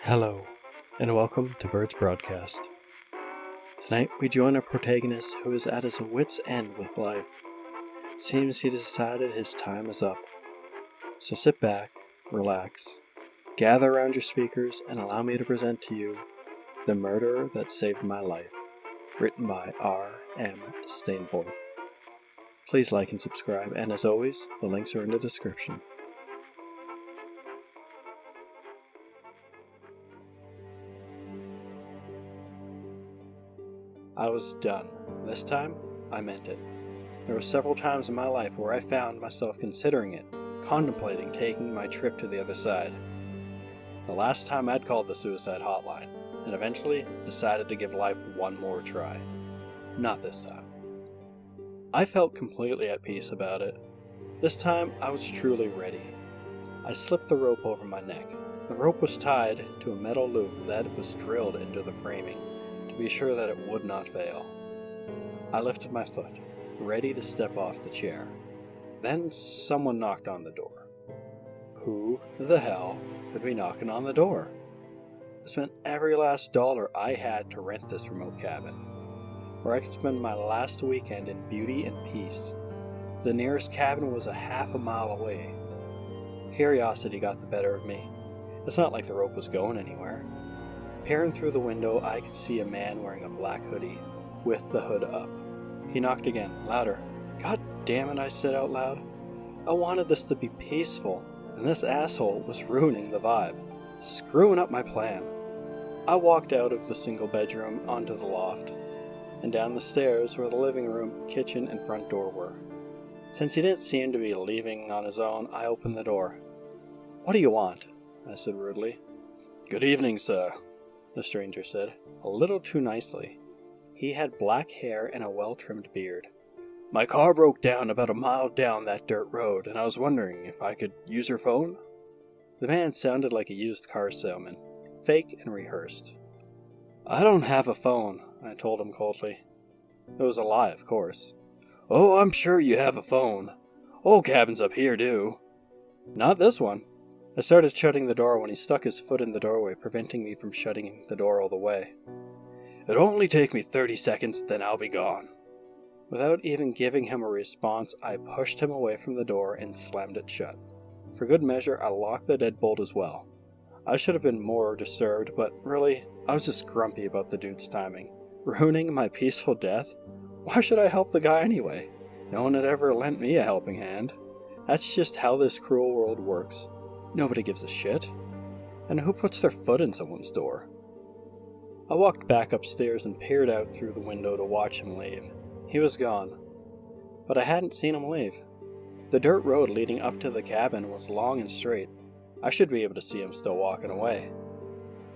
Hello, and welcome to Bird's Broadcast. Tonight we join a protagonist who is at his wits' end with life. Seems he decided his time is up. So sit back, relax, gather around your speakers, and allow me to present to you The Murderer That Saved My Life, written by R.M. Staniforth. Please like and subscribe, and as always, the links are in the description. I was done. This time, I meant it. There were several times in my life where I found myself considering it, contemplating taking my trip to the other side. The last time I'd called the suicide hotline, and eventually decided to give life one more try. Not this time. I felt completely at peace about it. This time, I was truly ready. I slipped the rope over my neck. The rope was tied to a metal loop that was drilled into the framing, to be sure that it would not fail. I lifted my foot, ready to step off the chair. Then someone knocked on the door. Who the hell could be knocking on the door? I spent every last dollar I had to rent this remote cabin, where I could spend my last weekend in beauty and peace. The nearest cabin was a half a mile away. Curiosity got the better of me. It's not like the rope was going anywhere. Peering through the window, I could see a man wearing a black hoodie, with the hood up. He knocked again, louder. God damn it, I said out loud. I wanted this to be peaceful, and this asshole was ruining the vibe, screwing up my plan. I walked out of the single bedroom onto the loft, and down the stairs where the living room, kitchen, and front door were. Since he didn't seem to be leaving on his own, I opened the door. What do you want? I said rudely. Good evening, sir, the stranger said, a little too nicely. He had black hair and a well-trimmed beard. My car broke down about a mile down that dirt road, and I was wondering if I could use your phone? The man sounded like a used car salesman, fake and rehearsed. I don't have a phone, I told him coldly. It was a lie, of course. Oh, I'm sure you have a phone. All cabins up here do. Not this one. I started shutting the door when he stuck his foot in the doorway, preventing me from shutting the door all the way. It'll only take me 30 seconds, then I'll be gone. Without even giving him a response, I pushed him away from the door and slammed it shut. For good measure, I locked the deadbolt as well. I should have been more disturbed, but really, I was just grumpy about the dude's timing. Ruining my peaceful death? Why should I help the guy anyway? No one had ever lent me a helping hand. That's just how this cruel world works. Nobody gives a shit. And who puts their foot in someone's door? I walked back upstairs and peered out through the window to watch him leave. He was gone. But I hadn't seen him leave. The dirt road leading up to the cabin was long and straight. I should be able to see him still walking away.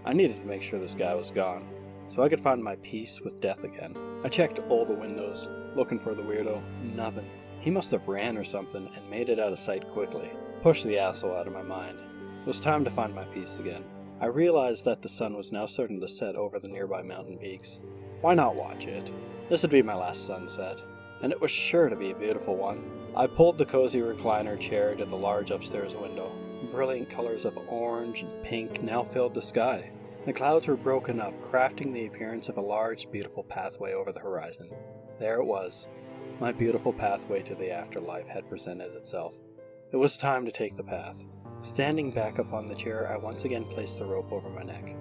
I needed to make sure this guy was gone, so I could find my peace with death again. I checked all the windows, looking for the weirdo. Nothing. He must have ran or something and made it out of sight quickly. Pushed the asshole out of my mind. It was time to find my peace again. I realized that the sun was now starting to set over the nearby mountain peaks. Why not watch it? This would be my last sunset, and it was sure to be a beautiful one. I pulled the cozy recliner chair to the large upstairs window. Brilliant colors of orange and pink now filled the sky. The clouds were broken up, crafting the appearance of a large, beautiful pathway over the horizon. There it was. My beautiful pathway to the afterlife had presented itself. It was time to take the path. Standing back upon the chair, I once again placed the rope over my neck.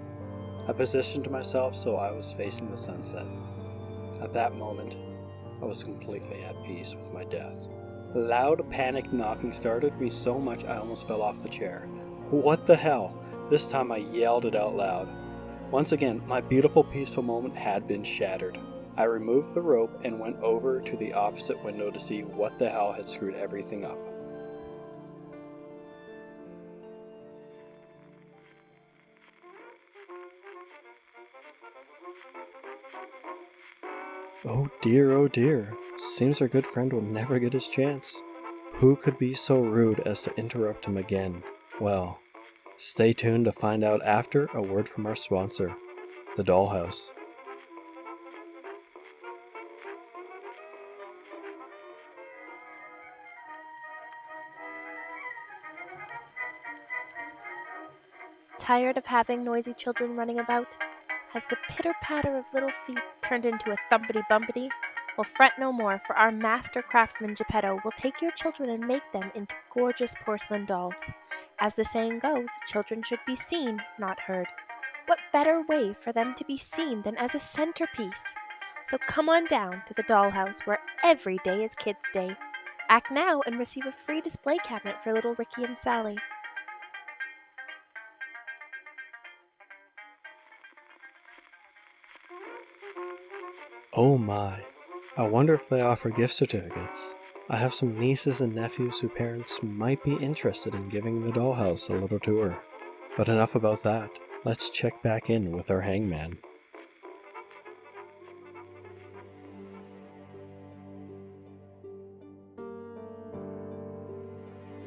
I positioned myself so I was facing the sunset. At that moment, I was completely at peace with my death. Loud, panicked knocking startled me so much I almost fell off the chair. What the hell? This time I yelled it out loud. Once again, my beautiful, peaceful moment had been shattered. I removed the rope and went over to the opposite window to see what the hell had screwed everything up. Oh dear, seems our good friend will never get his chance. Who could be so rude as to interrupt him again? Well, stay tuned to find out after a word from our sponsor, the Dollhouse. tired of having noisy children running about? Has the pitter-patter of little feet turned into a thumpity-bumpity? Well, fret no more, for our master craftsman Geppetto will take your children and make them into gorgeous porcelain dolls. As the saying goes, children should be seen, not heard. What better way for them to be seen than as a centerpiece? So come on down to the dollhouse, where every day is Kids' Day. Act now and receive a free display cabinet for little Ricky and Sally. Oh my. I wonder if they offer gift certificates. I have some nieces and nephews whose parents might be interested in giving the dollhouse a little tour. But enough about that. Let's check back in with our hangman.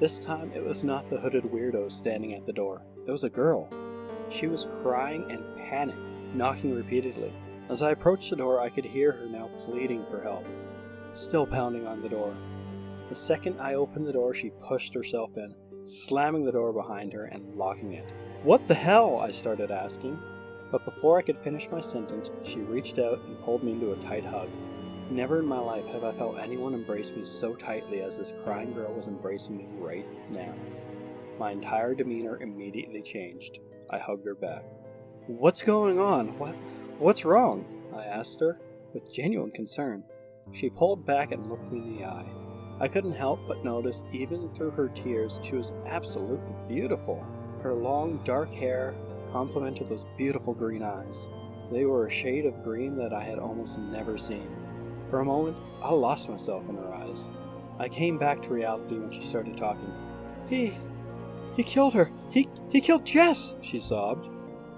This time it was not the hooded weirdo standing at the door. It was a girl. She was crying and panicked, knocking repeatedly. As I approached the door, I could hear her now pleading for help, still pounding on the door. The second I opened the door, she pushed herself in, slamming the door behind her and locking it. "What the hell?" I started asking. But before I could finish my sentence, she reached out and pulled me into a tight hug. Never in my life have I felt anyone embrace me so tightly as this crying girl was embracing me right now. My entire demeanor immediately changed. I hugged her back. "What's going on? What's wrong?" I asked her, with genuine concern. She pulled back and looked me in the eye. I couldn't help but notice, even through her tears, she was absolutely beautiful. Her long, dark hair complemented those beautiful green eyes. They were a shade of green that I had almost never seen. For a moment, I lost myself in her eyes. I came back to reality when she started talking. He killed her! He killed Jess!" she sobbed.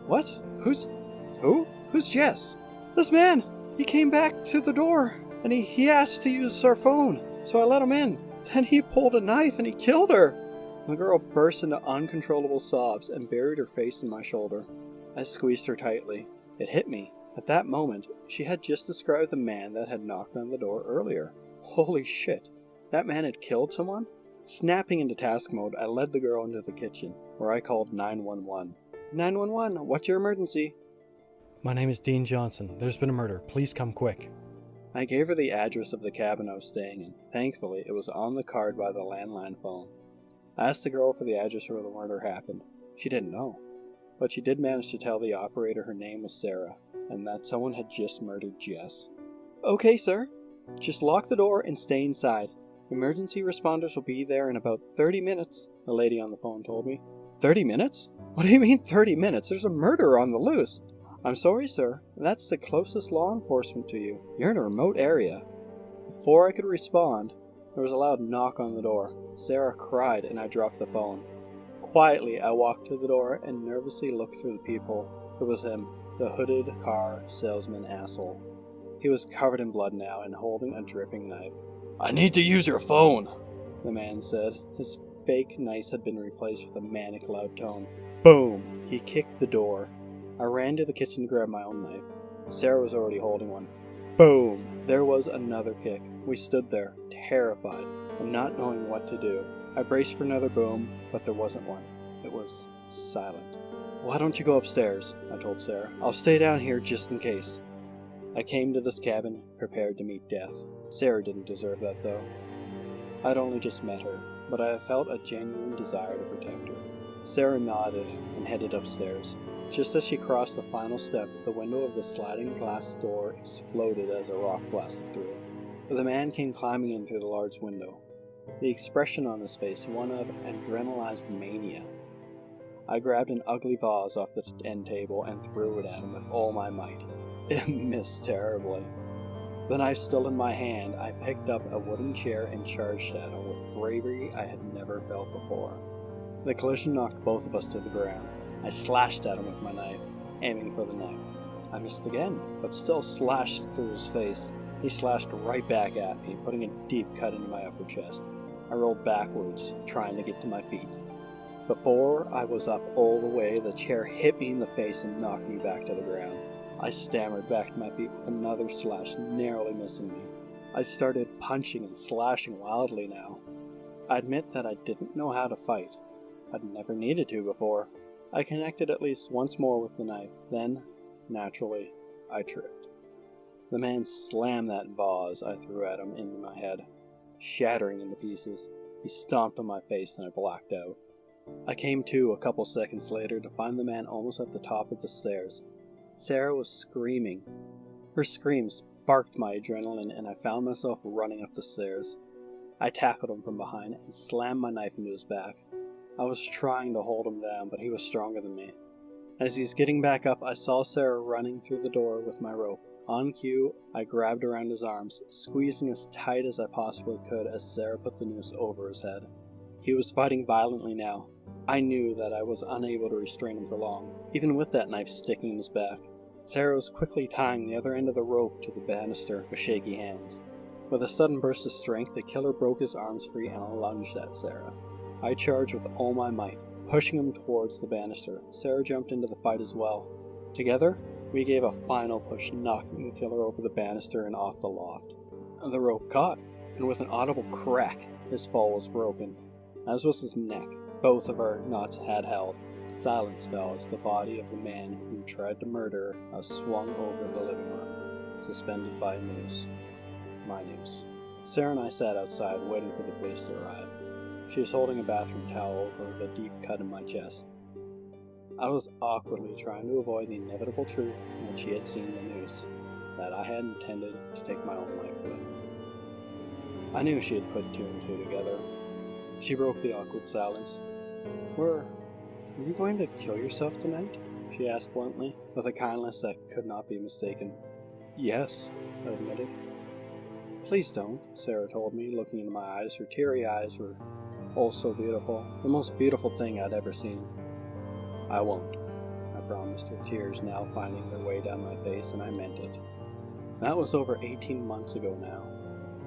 "What? Who? Who's Jess?" "This man! He came back to the door, and he asked to use our phone, so I let him in. Then he pulled a knife and he killed her." The girl burst into uncontrollable sobs and buried her face in my shoulder. I squeezed her tightly. It hit me. At that moment, she had just described the man that had knocked on the door earlier. Holy shit. That man had killed someone? Snapping into task mode, I led the girl into the kitchen, where I called 911. 911, what's your emergency? "My name is Dean Johnson. There's been a murder. Please come quick." I gave her the address of the cabin I was staying in. Thankfully, it was on the card by the landline phone. I asked the girl for the address where the murder happened. She didn't know, but she did manage to tell the operator her name was Sarah, and that someone had just murdered Jess. "Okay, sir. Just lock the door and stay inside. Emergency responders will be there in about 30 minutes, the lady on the phone told me. 30 minutes? What do you mean 30 minutes? There's a murderer on the loose. "I'm sorry, sir. That's the closest law enforcement to you. You're in a remote area." Before I could respond, there was a loud knock on the door. Sarah cried and I dropped the phone. Quietly, I walked to the door and nervously looked through the peephole. It was him, the hooded car salesman asshole. He was covered in blood now and holding a dripping knife. "I need to use your phone," the man said. His fake nice had been replaced with a manic loud tone. Boom! He kicked the door. I ran to the kitchen to grab my own knife. Sarah was already holding one. Boom! There was another kick. We stood there, terrified, and not knowing what to do. I braced for another boom, but there wasn't one. It was silent. "Why don't you go upstairs?" I told Sarah. "I'll stay down here just in case." I came to this cabin, prepared to meet death. Sarah didn't deserve that, though. I'd only just met her, but I felt a genuine desire to protect her. Sarah nodded and headed upstairs. Just as she crossed the final step, the window of the sliding glass door exploded as a rock blasted through it. The man came climbing in through the large window, the expression on his face one of adrenalized mania. I grabbed an ugly vase off the end table and threw it at him with all my might. It missed terribly. The knife still in my hand, I picked up a wooden chair and charged at him with bravery I had never felt before. The collision knocked both of us to the ground. I slashed at him with my knife, aiming for the neck. I missed again, but still slashed through his face. He slashed right back at me, putting a deep cut into my upper chest. I rolled backwards, trying to get to my feet. Before I was up all the way, the chair hit me in the face and knocked me back to the ground. I stammered back to my feet with another slash, narrowly missing me. I started punching and slashing wildly now. I admit that I didn't know how to fight. I'd never needed to before. I connected at least once more with the knife, then, naturally, I tripped. The man slammed that vase I threw at him into my head, shattering into pieces. He stomped on my face and I blacked out. I came to a couple seconds later to find the man almost at the top of the stairs. Sarah was screaming. Her scream sparked my adrenaline and I found myself running up the stairs. I tackled him from behind and slammed my knife into his back. I was trying to hold him down, but he was stronger than me. As he's getting back up, I saw Sarah running through the door with my rope. On cue, I grabbed around his arms, squeezing as tight as I possibly could as Sarah put the noose over his head. He was fighting violently now. I knew that I was unable to restrain him for long, even with that knife sticking in his back. Sarah was quickly tying the other end of the rope to the banister with shaky hands. With a sudden burst of strength, the killer broke his arms free and lunged at Sarah. I charged with all my might, pushing him towards the banister. Sarah jumped into the fight as well. Together, we gave a final push, knocking the killer over the banister and off the loft. The rope caught, and with an audible crack, his fall was broken, as was his neck. Both of our knots had held. Silence fell as the body of the man who tried to murder us swung over the living room, suspended by a noose. My noose. Sarah and I sat outside, waiting for the police to arrive. She was holding a bathroom towel over the deep cut in my chest. I was awkwardly trying to avoid the inevitable truth that she had seen the noose, that I had intended to take my own life with. I knew she had put two and two together. She broke the awkward silence. Are you going to kill yourself tonight? She asked bluntly, with a kindness that could not be mistaken. Yes, I admitted. Please don't, Sarah told me, looking into my eyes. Her teary eyes were oh so beautiful, the most beautiful thing I'd ever seen. I won't, I promised, with tears now finding their way down my face, and I meant it. That was over 18 months ago now,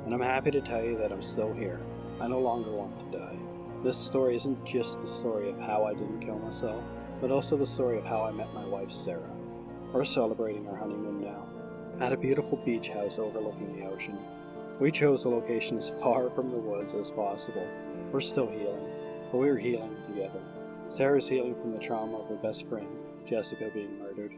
and I'm happy to tell you that I'm still here. I no longer want to die. This story isn't just the story of how I didn't kill myself, but also the story of how I met my wife, Sarah. We're celebrating our honeymoon now, at a beautiful beach house overlooking the ocean. We chose a location as far from the woods as possible. We're still healing, but we're healing together. Sarah's healing from the trauma of her best friend, Jessica, being murdered,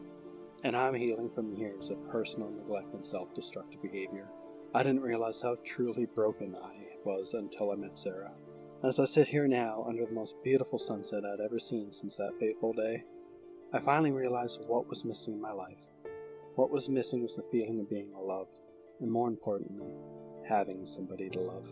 and I'm healing from years of personal neglect and self-destructive behavior. I didn't realize how truly broken I was until I met Sarah. As I sit here now under the most beautiful sunset I'd ever seen since that fateful day, I finally realized what was missing in my life. What was missing was the feeling of being loved, and more importantly, having somebody to love.